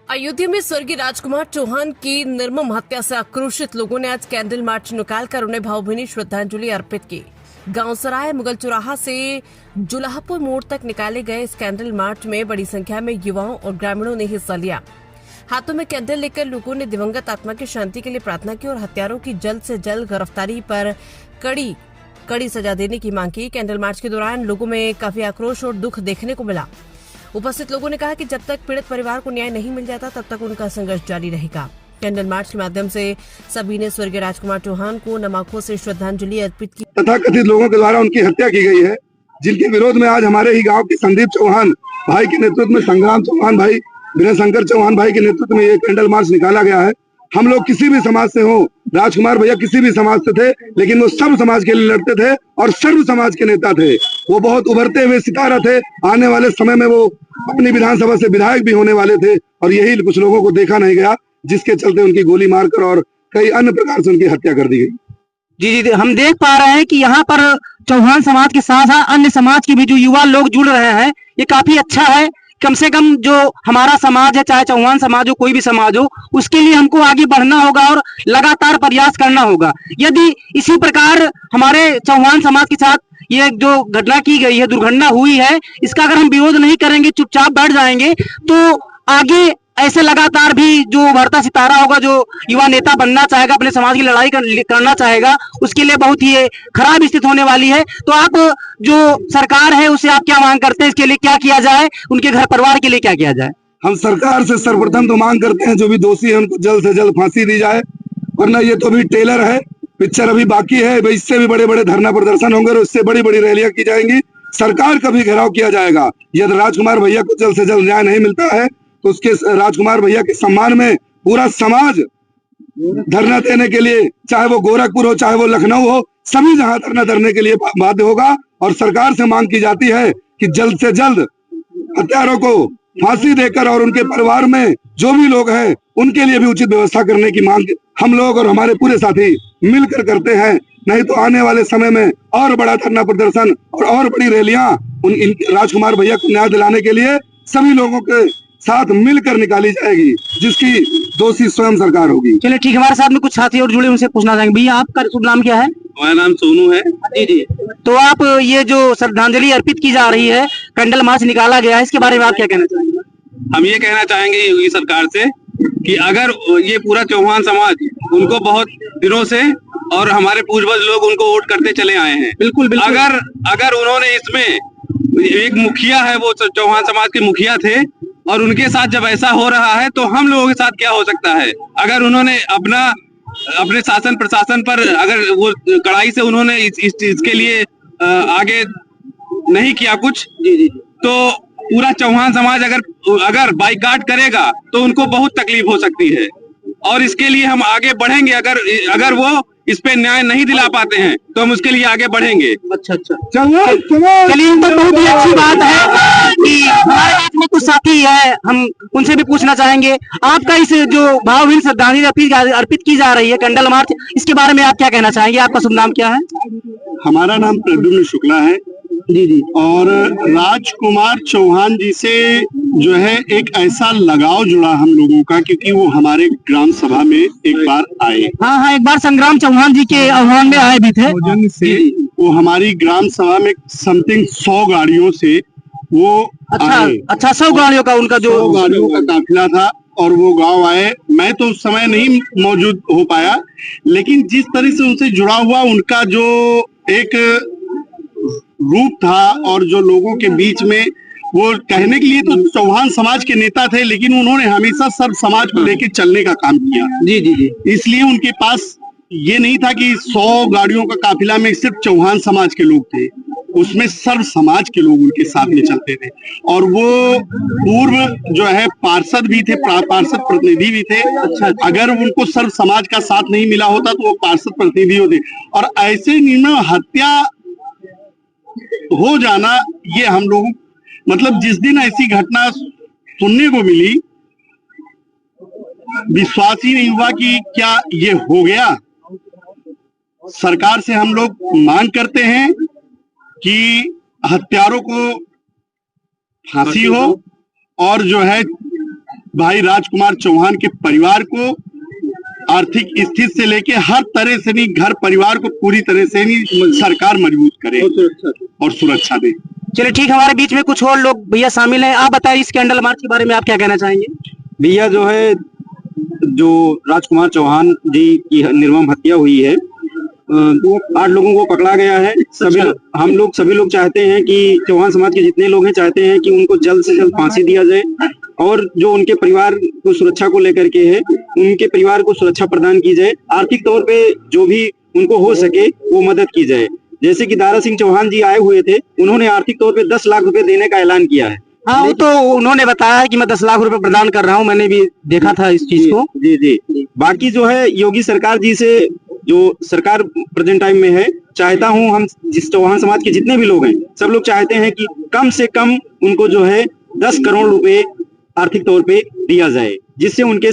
अयोध्या में स्वर्गीय राजकुमार चौहान की निर्मम हत्या से आक्रोशित लोगों ने आज कैंडल मार्च निकालकर उन्हें भावभीनी श्रद्धांजलि अर्पित की। गांव सराय मुगल चौराहा से जुलाहपुर मोड़ तक निकाले गए इस कैंडल मार्च में बड़ी संख्या में युवाओं और ग्रामीणों ने हिस्सा लिया। हाथों में कैंडल लेकर लोगों ने दिवंगत आत्मा की शांति के लिए प्रार्थना की और हत्यारों की जल्द से जल्द गिरफ्तारी पर कड़ी सजा देने की मांग की। कैंडल मार्च के दौरान लोगों में काफी आक्रोश और दुख देखने को मिला। उपस्थित लोगों ने कहा कि जब तक पीड़ित परिवार को न्याय नहीं मिल जाता तब तक उनका संघर्ष जारी रहेगा। कैंडल मार्च के माध्यम से सभी ने स्वर्गीय राजकुमार चौहान को नम आंखों से श्रद्धांजलि अर्पित की। तथाकथित लोगों के द्वारा उनकी हत्या की गई है, जिनके विरोध में आज हमारे ही गांव के संदीप चौहान भाई के नेतृत्व में, संग्राम चौहान भाई, विनय शंकर चौहान भाई के नेतृत्व में ये कैंडल मार्च निकाला गया है। हम लोग किसी भी समाज से हो, राजकुमार भैया किसी भी समाज से थे, लेकिन वो सर्व समाज के लिए लड़ते थे और सर्व समाज के नेता थे। वो बहुत उभरते हुए सितारा थे। आने वाले समय में वो अपनी विधानसभा से विधायक भी होने वाले थे और यही कुछ लोगों को देखा नहीं गया, जिसके चलते उनकी गोली मारकर और कई अन्य प्रकार से उनकी हत्या कर दी गई। जी, हम देख पा रहे हैं कि यहाँ पर चौहान समाज के साथ साथ अन्य समाज के भी जो युवा लोग जुड़ रहे हैं, ये काफी अच्छा है। कम से कम जो हमारा समाज है, चाहे चौहान समाज हो, कोई भी समाज हो, उसके लिए हमको आगे बढ़ना होगा और लगातार प्रयास करना होगा। यदि इसी प्रकार हमारे चौहान समाज के साथ ये जो घटना की गई है, दुर्घटना हुई है, इसका अगर हम विरोध नहीं करेंगे, चुपचाप बैठ जाएंगे, तो आगे ऐसे लगातार भी जो उभरता सितारा होगा, जो युवा नेता बनना चाहेगा, अपने समाज की लड़ाई करना चाहेगा, उसके लिए बहुत ही खराब स्थिति होने वाली है। तो आप जो सरकार है उससे आप क्या मांग करते हैं, इसके लिए क्या किया जाए, उनके घर परिवार के लिए क्या किया जाए? हम सरकार से सर्वप्रथम तो मांग करते हैं जो भी दोषी है उनको जल्द से जल्द फांसी दी जाए, वरना ये तो अभी टेलर है, पिक्चर अभी बाकी है। इससे भी बड़े बड़े धरना प्रदर्शन होंगे और इससे बड़ी बड़ी रैलियां की जाएंगी। सरकार का भी घेराव किया जाएगा। यदि राजकुमार भैया को जल्द से जल्द न्याय नहीं मिलता है तो उसके राजकुमार भैया के सम्मान में पूरा समाज धरना देने के लिए, चाहे वो गोरखपुर हो, चाहे वो लखनऊ हो, सभी जहां धरना देने के लिए बाध्य होगा। और सरकार से मांग की जाती है कि जल्द से जल्द हत्यारों को फांसी देकर और उनके परिवार में जो भी लोग हैं उनके लिए भी उचित व्यवस्था करने की मांग हम लोग और हमारे पूरे साथी मिलकर करते हैं। नहीं तो आने वाले समय में और बड़ा धरना प्रदर्शन और बड़ी रैलियां राजकुमार भैया को न्याय दिलाने के लिए सभी लोगों के साथ मिलकर निकाली जाएगी, जिसकी दोषी स्वयं सरकार होगी। चलिए ठीक है, हमारे साथ में कुछ साथी और जुड़े, उनसे पूछना चाहेंगे। भैया आपका शुभ नाम क्या है? मेरा नाम सोनू है। जी। तो आप ये जो श्रद्धांजलि अर्पित की जा रही है, कैंडल मार्च निकाला गया है, इसके बारे में आप क्या कहना चाहेंगे? हम ये कहना चाहेंगे योगी सरकार से कि अगर ये पूरा चौहान समाज उनको बहुत दिनों से और हमारे पूर्वज लोग उनको वोट करते चले आए हैं, बिल्कुल। अगर उन्होंने इसमें एक मुखिया है, वो चौहान समाज के मुखिया थे, और उनके साथ जब ऐसा हो रहा है तो हम लोगों के साथ क्या हो सकता है? अगर उन्होंने अपने शासन प्रशासन पर अगर वो कड़ाई से उन्होंने इसके लिए आगे नहीं किया कुछ, तो पूरा चौहान समाज अगर बाइकाट करेगा तो उनको बहुत तकलीफ हो सकती है। और इसके लिए हम आगे बढ़ेंगे। अगर वो इस पे न्याय नहीं दिला पाते हैं तो हम उसके लिए आगे बढ़ेंगे। अच्छा। चलिए, तो बहुत ही अच्छी बात है कि हमारे बीच में कुछ साथी है, हम उनसे भी पूछना चाहेंगे। आपका इस जो भावभीनी श्रद्धांजलि अर्पित की जा रही है कैंडल मार्च, इसके बारे में आप क्या कहना चाहेंगे? आपका शुभ नाम क्या है? हमारा नाम प्रद्युम्न शुक्ला है। जी। और राजकुमार चौहान जी से जो है एक ऐसा लगाव जुड़ा हम लोगों का, क्योंकि वो हमारे ग्राम सभा में एक बार आए। हाँ, एक बार संग्राम चौहान जी के आह्वान में आए भी थे। वो हमारी ग्राम सभा में समथिंग 100 गाड़ियों से वो आए। अच्छा, 100 गाड़ियों का उनका जो 100 गाड़ियों का काफिला था और वो गांव आए। मैं तो उस समय नहीं मौजूद हो पाया, लेकिन जिस तरह से उनसे जुड़ा हुआ उनका जो एक रूप था और जो लोगों के बीच में वो कहने के लिए तो चौहान समाज के नेता थे, लेकिन उन्होंने हमेशा सर्व समाज को लेकर चलने का काम किया। जी। इसलिए उनके पास ये नहीं था कि 100 गाड़ियों का काफिला में सिर्फ चौहान समाज के लोग थे, उसमें सर्व समाज के लोग उनके साथ में चलते थे। और वो पूर्व जो है पार्षद भी थे, पार्षद प्रतिनिधि भी थे। अच्छा। अगर उनको सर्व समाज का साथ नहीं मिला होता तो वो पार्षद प्रतिनिधि होते। और ऐसे निर्णय हत्या हो जाना, ये हम लोग मतलब जिस दिन ऐसी घटना सुनने को मिली, विश्वास ही नहीं हुआ कि क्या ये हो गया। सरकार से हम लोग मांग करते हैं कि हत्यारों को फांसी हो और जो है भाई राजकुमार चौहान के परिवार को आर्थिक स्थिति से लेके हर तरह से नहीं, घर परिवार को पूरी तरह से नहीं सरकार मजबूत करे और सुरक्षा दे। चलिए ठीक, हमारे बीच में कुछ और लोग भैया शामिल हैं। आप बताइए इस कैंडल मार्च के बारे में आप क्या कहना चाहेंगे? भैया जो है, जो राजकुमार चौहान जी की निर्मम हत्या हुई है, 8 लोगों को पकड़ा गया है। सभी लोग चाहते हैं कि चौहान समाज के जितने लोग हैं चाहते हैं कि उनको जल्द से जल्द फांसी दिया जाए, और जो उनके परिवार को सुरक्षा को लेकर के है, उनके परिवार को सुरक्षा प्रदान की जाए। आर्थिक तौर पे जो भी उनको हो सके वो मदद की जाए। जैसे कि दारा सिंह चौहान जी आए हुए थे, उन्होंने आर्थिक तौर पे 10 लाख रुपए देने का ऐलान किया है। हाँ, वो तो उन्होंने बताया है कि मैं 10 लाख रुपए प्रदान कर रहा हूँ, मैंने भी देखा था इस चीज को। जी। बाकी जो है योगी सरकार जी से, जो सरकार प्रेजेंट टाइम में है, चाहता हूँ हम जिस चौहान समाज के जितने भी लोग हैं, सब लोग चाहते हैं कि कम से कम उनको जो है 10 करोड़ रुपए आर्थिक तौर पे दिया जाए, जिससे उनके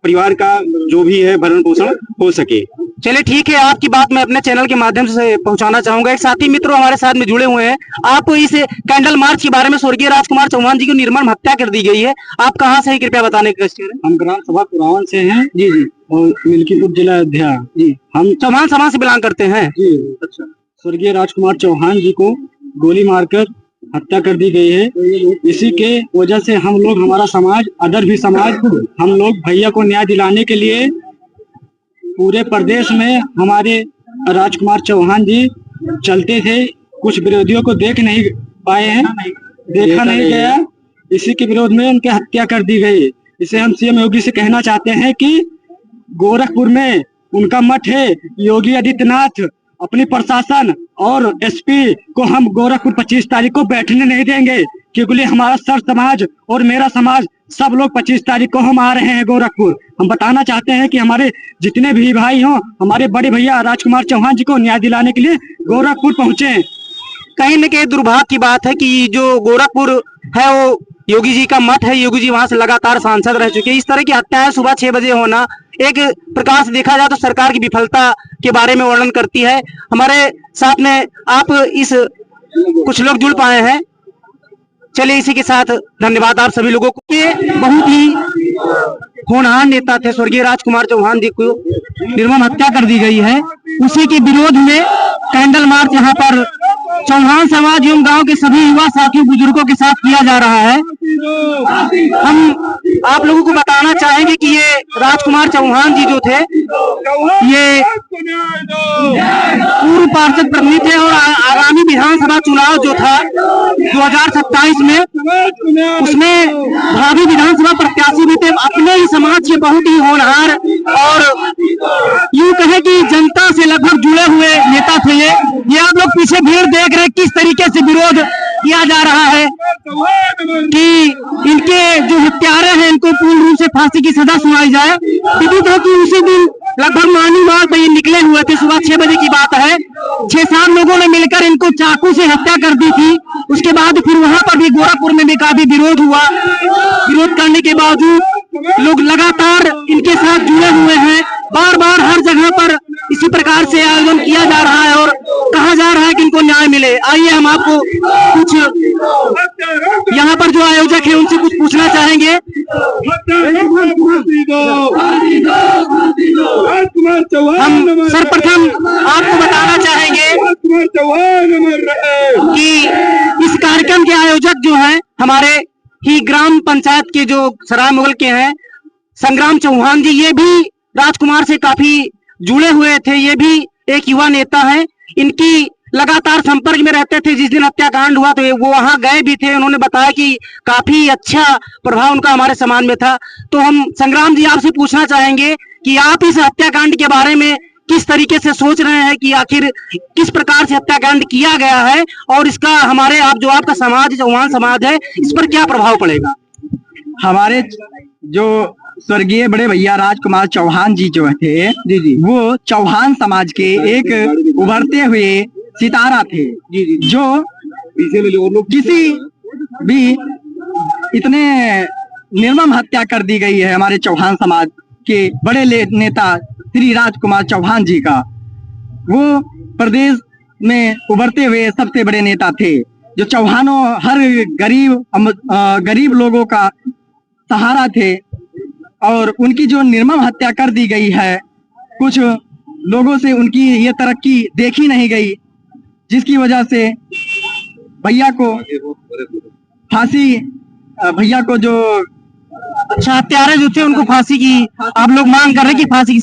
परिवार का जो भी है भरण पोषण हो सके। चलिए ठीक है, आपकी बात मैं अपने चैनल के माध्यम से पहुंचाना चाहूंगा। एक साथी मित्रों हमारे साथ में जुड़े हुए हैं। आप इस कैंडल मार्च के बारे में, स्वर्गीय राजकुमार चौहान जी की निर्मम हत्या कर दी गई है, आप कहाँ से ही कृपया बताने की कोशिश करें। हम ग्राम सभा कुरावन से हैं जी, और मिल्कीपुर जिला अयोध्या। जी, हम चौहान समाज से बिलोंग करते हैं। जी, अच्छा। स्वर्गीय राजकुमार चौहान जी को गोली मारकर हत्या कर दी गई है। इसी के वजह से हम लोग, हमारा समाज, अदर भी समाज, हम लोग भैया को न्याय दिलाने के लिए पूरे प्रदेश में हमारे राजकुमार चौहान जी चलते थे। कुछ विरोधियों को देख नहीं पाए हैं, देखा नहीं गया, इसी के विरोध में उनकी हत्या कर दी गई। इसे हम सीएम योगी से कहना चाहते हैं कि गोरखपुर में उनका मठ है, योगी आदित्यनाथ अपनी प्रशासन और एसपी को हम गोरखपुर 25 तारीख को बैठने नहीं देंगे, क्योंकि हमारा सर समाज और मेरा समाज सब लोग 25 तारीख को हम आ रहे हैं गोरखपुर। हम बताना चाहते हैं कि हमारे जितने भी भाई हों, हमारे बड़े भैया राजकुमार चौहान जी को न्याय दिलाने के लिए गोरखपुर पहुंचे। कहीं न कहीं दुर्भाग्य की बात है कि जो गोरखपुर है वो योगी जी का मठ है, योगी जी वहां से लगातार सांसद रह चुके हैं। इस तरह की हत्याएं सुबह 6 बजे होना एक प्रकार से देखा जाए तो सरकार की विफलता के बारे में वर्णन करती है। हमारे साथ में आप इस कुछ लोग जुड़ पाए हैं। चलिए इसी के साथ धन्यवाद आप सभी लोगों को। ये बहुत ही होनहार नेता थे, स्वर्गीय राजकुमार चौहान जी को निर्मम हत्या कर दी गई है। उसी के विरोध में कैंडल मार्च यहाँ पर चौहान समाज एवं गांव के सभी युवा साथियों, बुजुर्गों के साथ किया जा रहा है। हम आप लोगों को बताना चाहेंगे कि ये राजकुमार चौहान जी जो थे, ये पूर्व पार्षद प्रतिनिधि थे और आगामी विधानसभा चुनाव जो था 2027 में, उसमें भावी विधानसभा प्रत्याशी भी थे। अपने ही समाज के बहुत ही होनहार और यूं कहे कि जनता से लगभग जुड़े हुए नेता थे। ये आप लोग पीछे भीड़ देख रहे किस तरीके से विरोध किया जा रहा है कि इनके जो हत्यारे हैं इनको पूर्ण रूप से फांसी की सजा सुनाई जाए। विदित है कि उसी दिन लगभग मानीवाल पे ये निकले हुए थे, सुबह 6 बजे की बात है। 6-7 लोगों ने मिलकर इनको चाकू से हत्या कर दी थी। उसके बाद फिर वहां पर भी गोरखपुर में भी काफी विरोध हुआ। विरोध करने के बावजूद लोग लगातार इनके साथ जुड़े हुए हैं। बार बार हर जगह पर इसी प्रकार से आयोजन किया जा रहा है और कहा जा रहा है कि इनको न्याय मिले। आइए हम आपको कुछ यहाँ पर जो आयोजक है उनसे कुछ पूछना चाहेंगे। हम सर्वप्रथम आपको बताना चाहेंगे कि इस कार्यक्रम के आयोजक जो हैं हमारे ही ग्राम पंचायत के जो सराय मुगल के हैं संग्राम चौहान जी, ये भी राजकुमार से काफी जुड़े हुए थे। ये भी एक युवा नेता हैं, इनकी लगातार संपर्क में रहते थे। जिस दिन हत्याकांड हुआ तो वो वहां गए भी थे। उन्होंने बताया कि काफी अच्छा प्रभाव उनका हमारे समाज में था। तो हम संग्राम जी आपसे पूछना चाहेंगे कि आप इस हत्याकांड के बारे में किस तरीके से सोच रहे हैं कि आखिर किस प्रकार से हत्याकांड किया गया है और इसका हमारे जो आपका समाज चौहान समाज है इस पर क्या प्रभाव पड़ेगा? हमारे जो स्वर्गीय बड़े भैया राजकुमार चौहान जी जो थे, जी, वो चौहान समाज के एक उभरते हुए सितारा थे। जी, जो किसी भी इतने निर्मम हत्या कर दी गई है हमारे चौहान समाज के बड़े नेता श्री राजकुमार चौहान जी का। वो प्रदेश में उभरते हुए सबसे बड़े नेता थे, जो चौहानों हर गरीब लोगों का सहारा थे और उनकी जो निर्मम हत्या कर दी गई है, कुछ लोगों से उनकी ये तरक्की देखी नहीं गई, जिसकी वजह से भैया को फांसी, भैया को जो अच्छा हत्यारे जो थे उनको फांसी की आप लोग मांग कर रहे हैं कि फांसी की